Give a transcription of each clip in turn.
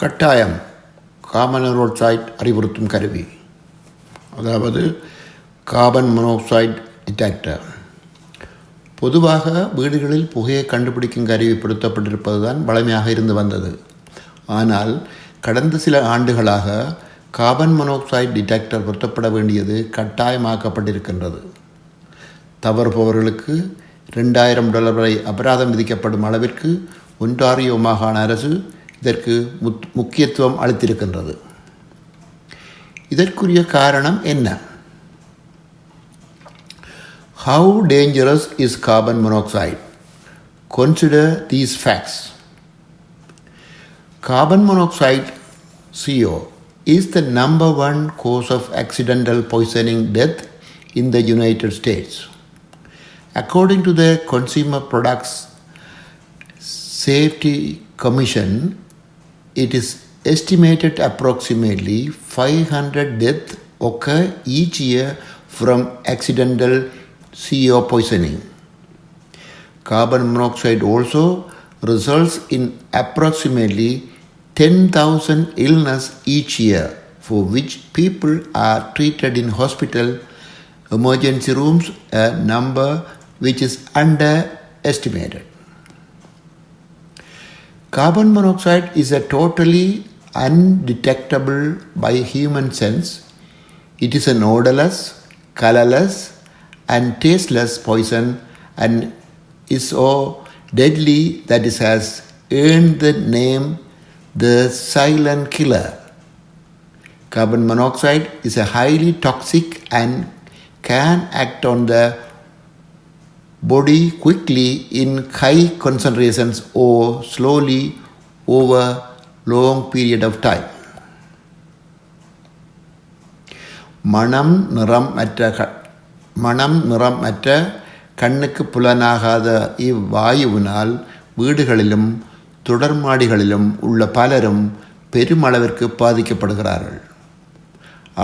கட்டாயம் carbon monoxide அறிவுறுத்தும் கருவி, அதாவது கார்பன் மோனாக்சைடு டிடெக்டர். பொதுவாக வீடுகளில் புகையை கண்டுபிடிக்கும் கருவி பொருத்தப்பட்டிருப்பது தான் வழமையாக இருந்து வந்தது. ஆனால் கடந்த சில ஆண்டுகளாக கார்பன் மோனாக்சைடு டிடெக்டர் பொருத்தப்பட வேண்டியது கட்டாயமாக்கப்பட்டிருக்கின்றது. தவறுபவர்களுக்கு $2000 வரை அபராதம் விதிக்கப்படும் அளவிற்கு ஒன்டாரியோ மாகாண அரசு இதற்கு முக்கியத்துவம் அளித்திருக்கின்றது. இதற்குரிய காரணம் என்ன? How dangerous is carbon monoxide? Consider these facts. Carbon monoxide, CO, is the number one cause of accidental poisoning death in the United States. According to the Consumer Products Safety Commission, it is estimated approximately 500 deaths occur each year from accidental CO poisoning. Carbon monoxide also results in approximately 10,000 illnesses each year, for which people are treated in hospital emergency rooms, a number which is underestimated. Carbon monoxide is a totally undetectable by human sense. It is an odorless, colorless, and tasteless poison and is so deadly that it has earned the name the silent killer. Carbon monoxide is a highly toxic and can act on the body quickly in high concentrations or slowly over long period of time. மனம் நிறம் அற்ற கண்ணுக்கு புலனாகாத இவ்வாயுவினால் வீடுகளிலும் தொடர்மாடிகளிலும் உள்ள பலரும் பெருமளவிற்கு பாதிக்கப்படுகிறார்கள்.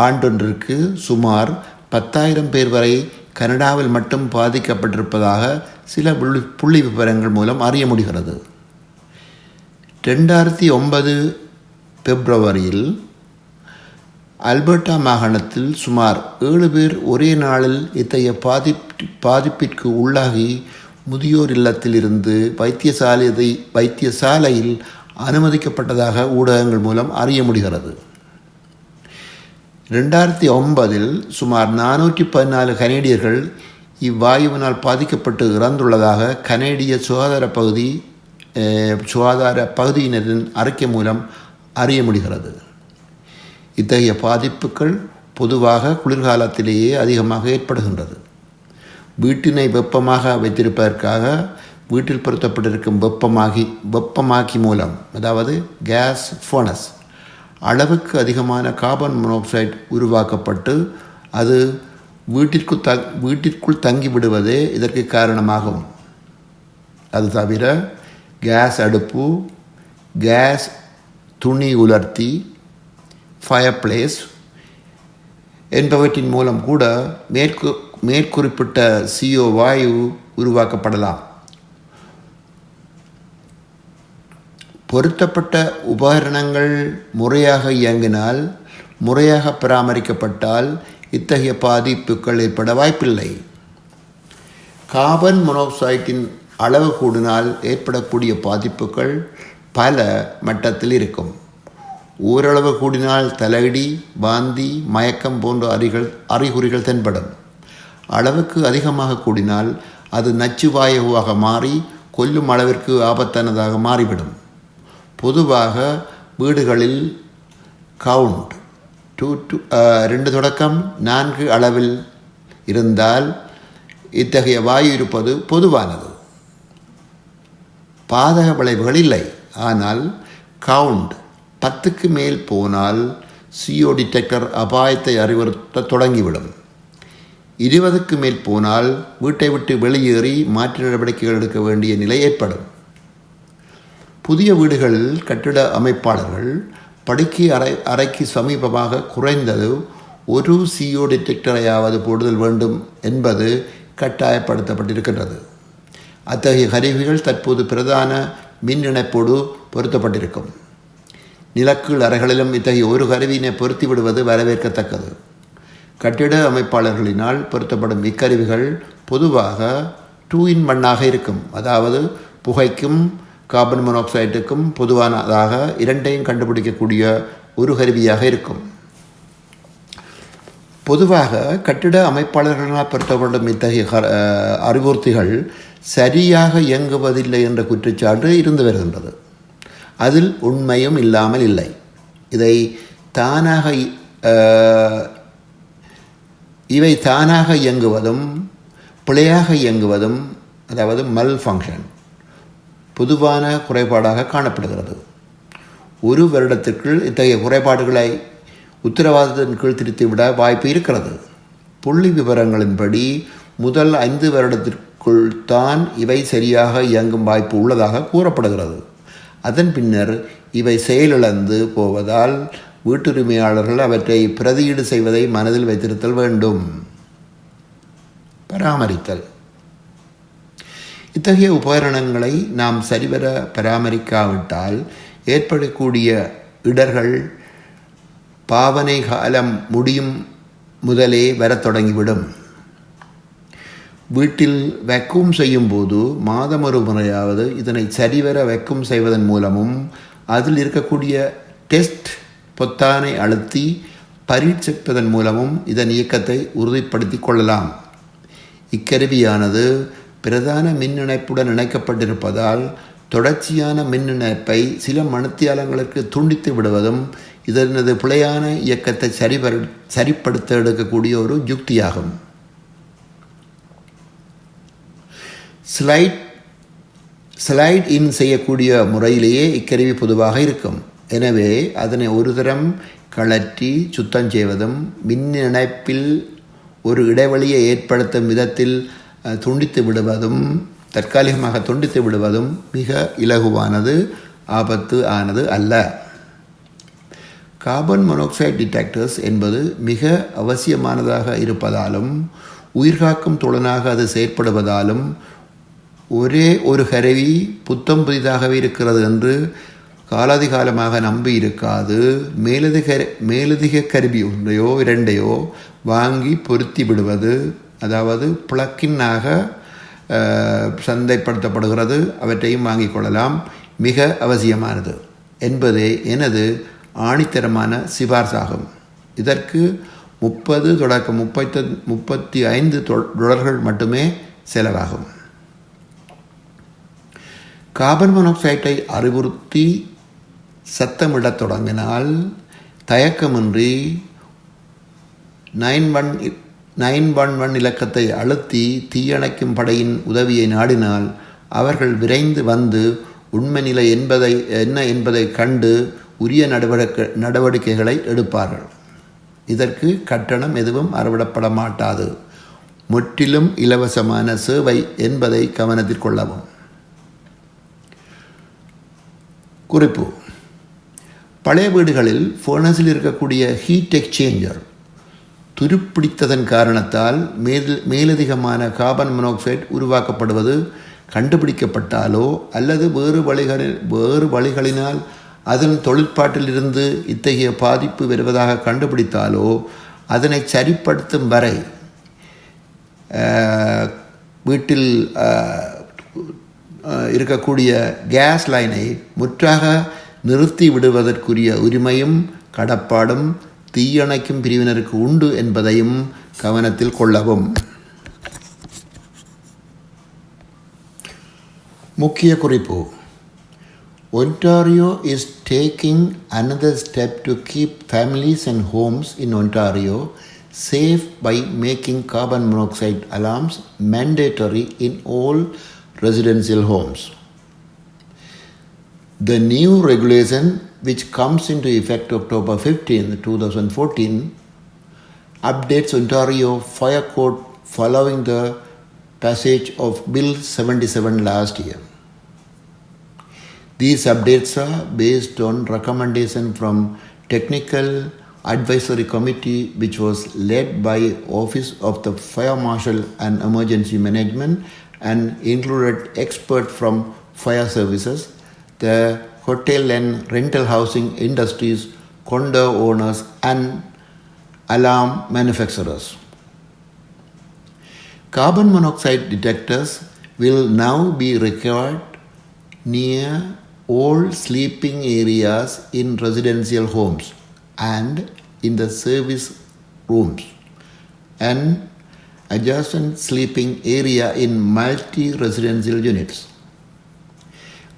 ஆண்டொன்றிற்கு சுமார் 10,000 பேர் வரை கனடாவில் மட்டும் பாதிக்கப்பட்டிருப்பதாக சில புள்ளி விவரங்கள் மூலம் அறிய முடிகிறது. 2009 பிப்ரவரியில் அல்பர்டா மாகாணத்தில் சுமார் 7 பேர் ஒரே நாளில் இத்தகைய பாதிப்பிற்கு உள்ளாகி முதியோர் இல்லத்தில் இருந்து வைத்தியசாலையில் அனுமதிக்கப்பட்டதாக ஊடகங்கள் மூலம் அறிய முடிகிறது. 2009 சுமார் 414 கனேடியர்கள் இவ்வாயுவினால் பாதிக்கப்பட்டு இறந்துள்ளதாக கனேடிய சுகாதார பகுதியினரின் அறிக்கை மூலம் அறிய முடிகிறது. இத்தகைய பாதிப்புகள் பொதுவாக குளிர்காலத்திலேயே அதிகமாக ஏற்படுகின்றது. வீட்டினை வெப்பமாக வைத்திருப்பதற்காக வீட்டில் பொருத்தப்பட்டிருக்கும் வெப்பமாக்கி மூலம், அதாவது கேஸ் ஃபர்னஸ், அளவுக்கு அதிகமான கார்பன் மோனாக்சைடு உருவாக்கப்பட்டு அது வீட்டிற்குள் தங்கிவிடுவதே இதற்கு காரணமாகும். அது தவிர கேஸ் அடுப்பு, கேஸ் துணி உலர்த்தி, ஃபயர் பிளேஸ் என்பவற்றின் மூலம் கூட மேற்குறிப்பிட்ட CO வாயு உருவாக்கப்படலாம். பொருத்தப்பட்ட உபகரணங்கள் முறையாக இயங்கினால், முறையாக பராமரிக்கப்பட்டால் இத்தகைய பாதிப்புகள் ஏற்பட வாய்ப்பில்லை. கார்பன் மோனாக்சைடின் அளவு கூடினால் ஏற்படக்கூடிய பாதிப்புகள் பல மட்டத்தில் இருக்கும். ஓரளவு கூடினால் தலையடி, வாந்தி, மயக்கம் போன்ற அறிகுறிகள் தென்படும். அளவுக்கு அதிகமாக கூடினால் அது நச்சுவாயுவாக மாறி கொல்லும் அளவிற்கு ஆபத்தானதாக மாறிவிடும். பொதுவாக வீடுகளில் கவுண்ட் 2 தொடக்கம் 4 அளவில் இருந்தால் இத்தகைய வாயு இருப்பது பொதுவானது. பாதக விளைவுகள் இல்லை. ஆனால் கவுண்ட் 10க்கு மேல் போனால் CO டிடெக்டர் அபாயத்தை அறிவுறுத்த தொடங்கிவிடும். 20க்கு மேல் போனால் வீட்டை விட்டு வெளியேறி மாற்று நடவடிக்கைகள் எடுக்க வேண்டிய நிலை ஏற்படும். புதிய வீடுகளில் கட்டிட அமைப்பாளர்கள் படுக்கை அறைக்கு சமீபமாக குறைந்தது ஒரு CO டிடெக்டரையாவது போடுதல் வேண்டும் என்பது கட்டாயப்படுத்தப்பட்டிருக்கின்றது. அத்தகைய கருவிகள் தற்போது பிரதான மின் இணைப்போடு பொருத்தப்பட்டிருக்கும். நிலக்கீழ் அறைகளிலும் இத்தகைய ஒரு கருவியினை பொருத்தி விடுவது வரவேற்கத்தக்கது. கட்டிட அமைப்பாளர்களினால் பொருத்தப்படும் இக்கருவிகள் பொதுவாக 2-in-1 இருக்கும். அதாவது புகைக்கும் கார்பன் மோனாக்சைட்டுக்கும் பொதுவானதாக இரண்டையும் கண்டுபிடிக்கக்கூடிய ஒரு கருவியாக இருக்கும். பொதுவாக கட்டிட அமைப்பாளர்களால் பொருத்தப்படும் இத்தகைய அறிவுறுத்திகள் சரியாக இயங்குவதில்லை என்ற குற்றச்சாட்டு இருந்து வருகின்றது. அதில் உண்மையும் இல்லாமல் இல்லை. இவை தானாக இயங்குவதும் பிழையாக இயங்குவதும், அதாவது மல் ஃபங்க்ஷன், பொதுவான குறைபாடாக காணப்படுகிறது. ஒரு வருடத்திற்குள் இத்தகைய குறைபாடுகளை உத்தரவாதத்தின் கீழ் திருத்திவிட வாய்ப்பு இருக்கிறது. புள்ளி விவரங்களின்படி முதல் 5 வருடத்திற்குள் தான் இவை சரியாக இயங்கும் வாய்ப்பு உள்ளதாக கூறப்படுகிறது. அதன் பின்னர் இவை செயலிழந்து போவதால் வீட்டுரிமையாளர்கள் அவற்றை பிரதியீடு செய்வதை மனதில் வைத்திருத்தல் வேண்டும். பராமரித்தல். இத்தகைய உபகரணங்களை நாம் சரிவர பராமரிக்காவிட்டால் ஏற்படக்கூடிய இடர்கள் பாவனை காலம் முடியும் முதலே வரத் தொடங்கிவிடும். வீட்டில் வெக்யூம் செய்யும் போது மாதம் ஒரு முறையாவது இதனை சரிவர வெக்யூம் செய்வதன் மூலமும் அதில் இருக்கக்கூடிய டெஸ்ட் பொத்தானை அழுத்தி பரீட்சிப்பதன் மூலமும் இதன் இயக்கத்தை உறுதிப்படுத்தி கொள்ளலாம். இக்கருவியானது பிரதான மின் இணைப்புடன் இணைக்கப்பட்டிருப்பதால் தொடர்ச்சியான மின் இணைப்பை சில மணித்தியாலங்களுக்கு துண்டித்து விடுவதும் இதனது பிழையான இயக்கத்தை சரிப்படுத்த எடுக்கக்கூடிய ஒரு யுக்தியாகும். ஸ்லைட் இன் செய்யக்கூடிய முறையிலேயே இக்கருவி பொதுவாக இருக்கும். எனவே அதனை ஒரு தரம் கழற்றி சுத்தம் செய்வதும் மின் இணைப்பில் ஒரு இடைவெளியை ஏற்படுத்தும் விதத்தில் தற்காலிகமாக துண்டித்து விடுவதும் மிக இலகுவானது, ஆபத்து ஆனது அல்ல. கார்பன் மோனாக்சைடு டிடெக்டர்ஸ் என்பது மிக அவசியமானதாக இருப்பதாலும் உயிர்காக்கும் துளனாக அது செயற்படுவதாலும் ஒரே ஒரு கருவி புத்தம் புதிதாகவே இருக்கிறது என்று காலாதிகாலமாக நம்பி இருக்காது. மேலதிக கருவி ஒன்றையோ இரண்டையோ வாங்கி பொருத்தி விடுவது, அதாவது பிளக்கின்னாக சந்தைப்படுத்தப்படுகிறது, அவற்றையும் வாங்கிக் கொள்ளலாம், மிக அவசியமானது என்பதே எனது ஆணித்தரமான சிபார்சாகும். இதற்கு $30-35 மட்டுமே செலவாகும். கார்பன் மோனாக்சைட்டை அறிவுறுத்தி சத்தமிடத் தொடங்கினால் தயக்கமின்றி 911 இலக்கத்தை அழுத்தி தீயணைக்கும் படையின் உதவியை நாடினால் அவர்கள் விரைந்து வந்து உண்மை நிலை என்ன என்பதை கண்டு உரிய நடவடிக்கைகளை எடுப்பார்கள். இதற்கு கட்டணம் எதுவும் அறவிடப்பட மாட்டாது. முற்றிலும் இலவசமான சேவை என்பதை கவனத்தில் கொள்ளவும். குறிப்பு: பழைய வீடுகளில் ஃபர்னஸில் இருக்கக்கூடிய ஹீட் எக்ஸ்சேஞ்சர் துருப்பிடித்ததன் காரணத்தால் மேலதிகமான கார்பன் மோனாக்சைடு உருவாக்கப்படுவது கண்டுபிடிக்கப்பட்டாலோ அல்லது வேறு வழிகளினால் அதன் தொழிற்பாட்டில் இருந்து இத்தகைய பாதிப்பு வருவதாக கண்டுபிடித்தாலோ அதனை சரிப்படுத்தும் வரை வீட்டில் இருக்கக்கூடிய கேஸ் லைனை முற்றாக நிறுத்தி விடுவதற்குரிய உரிமையும் கடப்பாடும் தீயணைக்கும் பிரிவினருக்கு உண்டு என்பதையும் கவனத்தில் கொள்ளவும். முக்கிய குறிப்பு: Ontario is taking another step to keep families and homes in Ontario safe by making carbon monoxide alarms mandatory in all residential homes. The new regulation, which comes into effect October 15, 2014, updates Ontario Fire Code following the passage of Bill 77 last year. These updates are based on recommendation from Technical Advisory Committee, which was led by Office of the Fire Marshal and Emergency Management and included experts from fire services, the hotel and rental housing industries, condo owners, and alarm manufacturers. Carbon monoxide detectors will now be required near all sleeping areas in residential homes and in the service rooms and adjacent sleeping area in multi-residential units.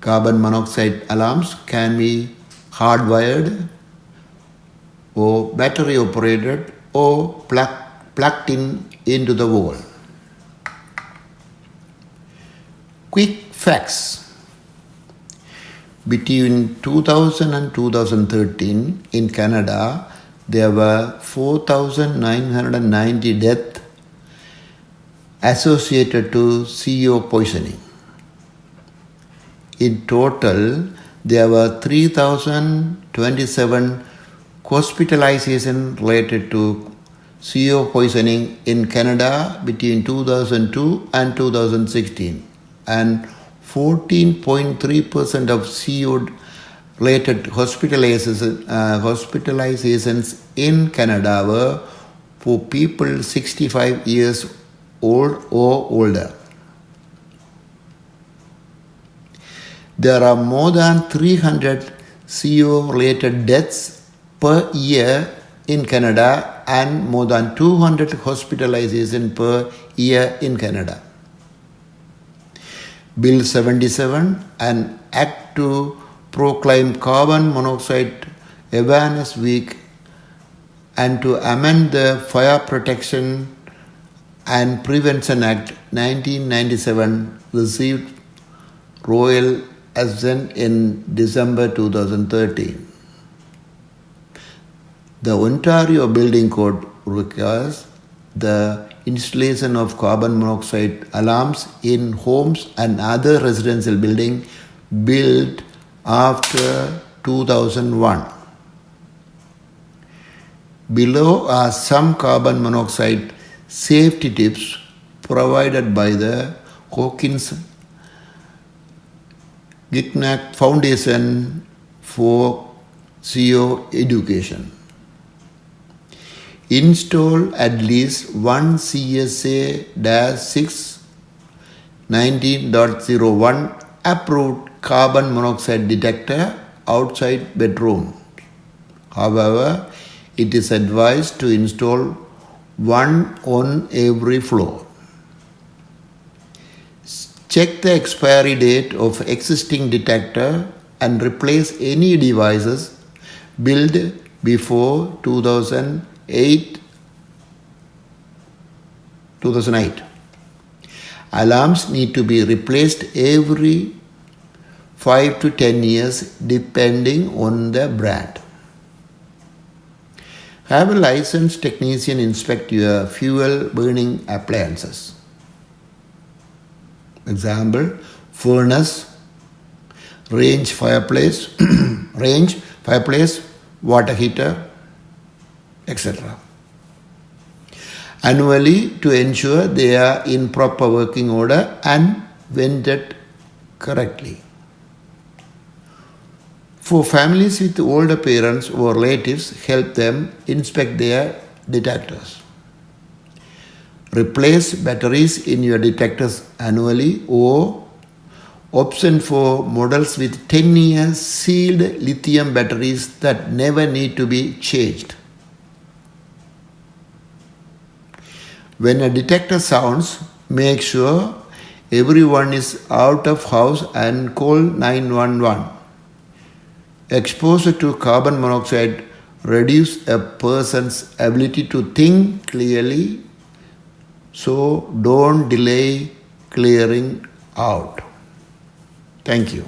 Carbon monoxide alarms can be hardwired or battery operated or plugged into the wall. Quick facts. Between 2000 and 2013 in Canada, there were 4,990 deaths associated to CO poisoning. In total, there were 3,027 hospitalizations related to CO poisoning in Canada between 2002 and 2016, and 14.3% of CO-related hospitalizations in Canada were for people 65 years old or older. There are more than 300 CO-related deaths per year in Canada and more than 200 hospitalizations per year in Canada. Bill 77, an act to proclaim Carbon Monoxide Awareness Week and to amend the Fire Protection and Prevention Act 1997, received royal assent in December 2013. The Ontario Building Code requires the installation of carbon monoxide alarms in homes and other residential buildings built after 2001. Below are some carbon monoxide safety tips provided by the Hawkins Gignac Foundation for CO Education. Install at least one CSA-6 19.01 approved carbon monoxide detector outside bedroom. However, it is advised to install one on every floor. Check the expiry date of existing detector and replace any devices built before 2008. Alarms need to be replaced every 5 to 10 years depending on the brand. Have a licensed technician inspect your fuel burning appliances. Example, furnace, range fireplace, water heater, etc. Annually to ensure they are in proper working order and vented correctly. For families with older parents or relatives, help them inspect their detectors. Replace batteries in your detectors annually, or option for models with 10-year sealed lithium batteries that never need to be changed. When a detector sounds, make sure everyone is out of house and call 911. Exposure to carbon monoxide reduces a person's ability to think clearly, so don't delay clearing out. Thank you.